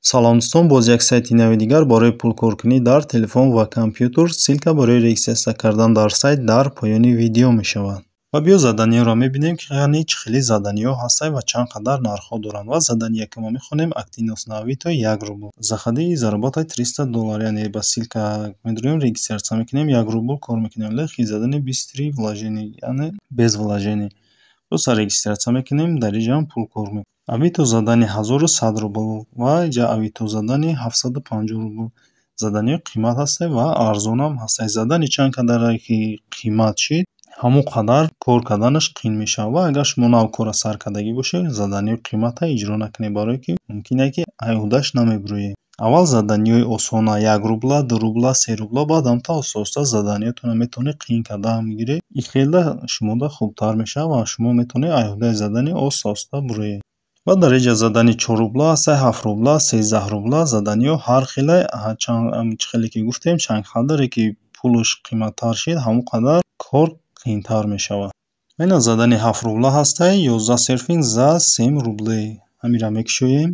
Салом дӯстон, боз як сайти нави дигар барои пулкоркунӣ дар телефон ва компютер. Силка барои регистрация кардан дар сайт дар поёни видео мешавад. Ва биё заданиёро мебинем, ки яъне чӣ хели заданиё ҳастанд ва чанд қадар нархҳо доранд. Ва заданияе ки мо мехонем активност на авито 1 рубл. Заходи заработай $300, яъне ба силка медурем регистрация мекунем, 1 рубл кор мекунем. Лехи задани 23 вложений, яъне без вложений. Просто регистрация мекунем, дар инҷам пулкор мекунем. Авито задани 1100 рубл ва инҷа авито задани 750 рубл. Заданиё қимат ҳастанд ва арзонам ҳастанд. Задани чанд қадаре ки қимат шид, ҳамон қадар кор карданаш қиин мешавад. Ва агар шумо навкора сар кардагӣ бошед, заданиё қимата иҷро накунед, барое ки мумкин аст ки айҳудаш намебироед. Аввал заданиёи осона 1 рубла, 2 рубла, 3 рубла, баъдам та оста заданиётонро метавонед қиин карда мегиред. Ихелда шумода хубтар мешавад ва шумо метавонед айҳудаи задани оста бироед. Ва дар инҷа задани 4 рубла ҳастанд, 7 рубла, 13 рубла. Заданиё ҳар хеле чӣ хеле ки гуфтем, чанд қадаре ки пулаш қиматтар шид, ҳамон қадар кор қиинтар мешавад. Айна задани 7 рубла ҳастанд, 11 серфинг за 3 рубле. Ҳаминро мекушоем.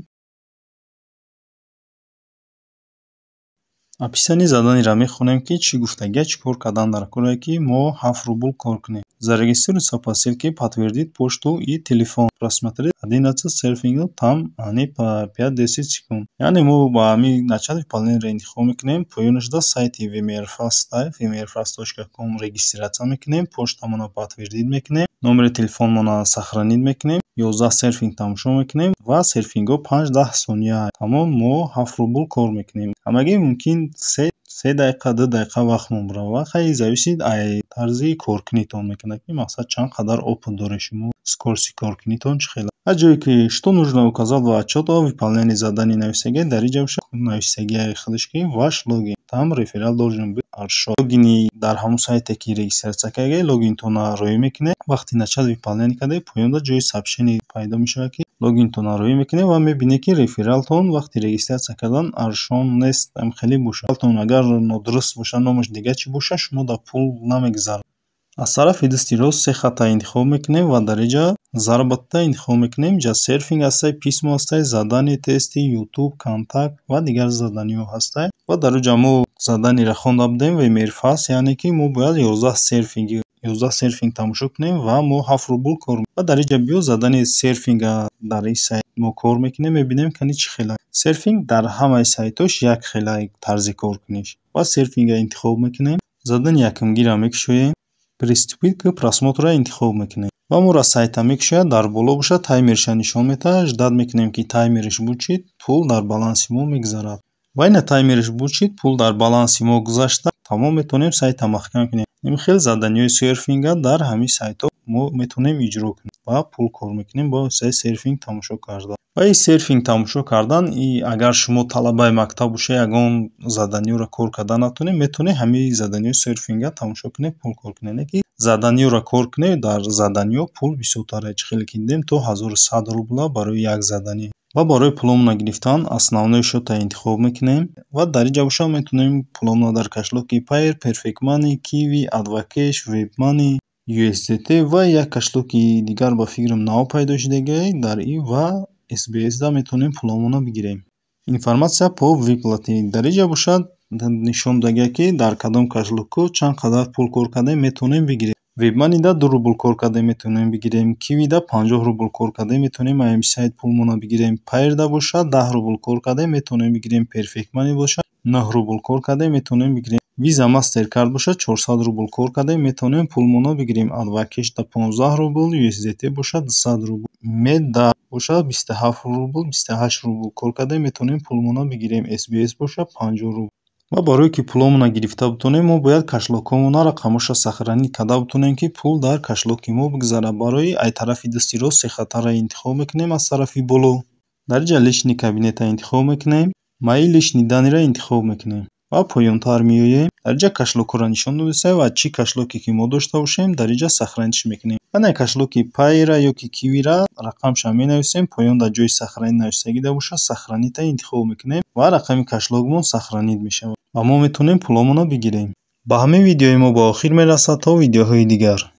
Описани заданиро мехонем, ки чӣ гуфтагия чӣ кор кардан дар кore ки мо 7 рубл кор кунем. Зарегистрируйтся по ссылке, подтвердить почту и телефон. Просмотреть 11 серфингов, там они по 5-10 секунд. Яъне мо ба ҳамин начал выполнениеро интихоб мекунем. Поёнашда сайти vmrfast, vmrfast.com регистриация мекунем, почтамонро подтвердить мекунем, номери телефонмонро сохранить мекунем, 11 серфинг тамошо мекунем ва серфингҳо 5-10 сония. Тамом мо 7 рубл кор мекунем. Ҳамагӣ мумкин 3 дақиқа 2 дақиқа вақт мебарад ва хеле зависид аз тарзи коркунитон мекунад, ки мақсад чанд қадар опыт доред шумо, скорости коркунитон чӣ хел. Ҳар ҷое ки что нужно указать в отчёт о выполнении заданий нависагия, дар инҷа бошад нависагияи худашки ваш логин. Там реферал должен быть Аршод. Логини дар ҳамон сайте ки регистрация кардагӣ, логинтонро роӣ мекунед. Вақти начал выполнение кардагӣ, поёнда ҷои сообщение пайдо мешавад, ки логинтонро роӣ мекунед ва мебинед, ки рефералтон вақти регистрация кардан Аршон нест, хеле бошад. Агар нодуруст бошад, номаш дигар чӣ бошад, шумо дар пул намегзарад. Аз тарафи дасти рост 3 хатта интихоб мекунем ва дар инҷа заработа интихоб мекунем. Инҷа серфинг ҳастанд, писмо ҳастанд, задани тести, ютуб, контакт ва дигар заданиё ҳастанд. Ва дар инҷа мо заданиро хонда будем vmrfast, яъне ки мо бояд 11 серфинг тамошо кунем ва мо 7 рубл кор. Ва дар инҷа биё задани серфинга дар ин сайт мо кор мекунем, мебинем кани чӣ хела. Серфинг дар ҳамаи сайтош як хела тарзи коркуниш. Ва серфинга интихоб мекунем. Задани якумгиро мекушоем. Приступить к просмотру интихоб мекунем. Ва моро сайта мекушояд, дар боло бошад, таймерша нишон метаҳад. Ждат мекунем ки таймериш будшид, пул дар баланси мо мегзарад. Ва ина таймериш будшид, пул дар баланси мо гузашта, тамом метавонем сайта маҳкам кунем. Ин хел заданиёи серфинга дар ҳамин сайтҳо мо метавонем иҷро кунем ва пул кор мекунем бо серфинг тамошо кардан. Ва ин серфинг тамошо кардан, агар шумо талабаи мактаб бошед, ягон заданиёро кор кардан натавонед, метавонед ҳамин заданиёи серфинга тамошо кунед, пул кор кунед. Не ки заданиёро кор кунед, дар заданиё пул бисёртар аст. Чӣ хеле ки дидем, то 1100 рубла барои як заданӣ. Ва барои пуломро гирифтан основной счётро интихоб мекунем ва дар инҷа бошад метавонем пуломро дар кашлоки Payer, Perfect Money, Kiwi, Advocash, WebMoney, USDT ва як кашлоки дигар ба фикрам наво пайдо шудагӣ дар ин ва SBS да метавонем пуломонро бигирем. Информация по выплате. Дар инҷа бошад нишон додагӣ, ки дар кадом кашлокҳо чанд қадар пул кор кардан метавонем бигирем. WebMoney да 2 рубл кор кардан метавонем бигирем. Kiwi да 50 рубл кор кардан метавонем ҳамин сайт пулмонро бигирем. Payer да бошад 10 рубл кор кардан метавонем бигирем. Perfect Money бошад 9 рубл кор кардан метавонем бигирем. Visa Mastercard бошад 400 рубл кор кардан метавонем пулмонро бигирем. Advocash да 15 рубл, USDT бошад 200 рубл. Med да бошад 27 рубл, 28 рубл кор кардан метавонем пулмонро бигирем. SBS бошад 50 рубл. ва барое ки пуломонро гирифта бутонем, мо бояд кашлокҳомонро рақамаша сохранӣ карда бутонем, ки пул дар кашлоки мо бигзарад. Барои ай тарафи дасти рост 3 хаттаро интихоб мекунем. Аз тарафи боло дар инҷа личный кабинетро интихоб мекунем. Мои личный даниро интихоб мекунем ва поёнтар меоем. Дар инҷа кашлокҳоро нишон додем ва чӣ кашлоке ки мо дошта бошем дар инҷа сохраниш мекунем. Ана кашлоки Payer ё ки Kiwi-ро рақамша менависем, поён дар ҷои сохранӣ нависагӣ бошад, сохранита интихоб мекунем ва рақами кашлокмон сохранид мешавад ва мо метавонем пуломонро бигирем. Ба ҳамин видеои мо ба охир мерасад. То видеоҳои дигар.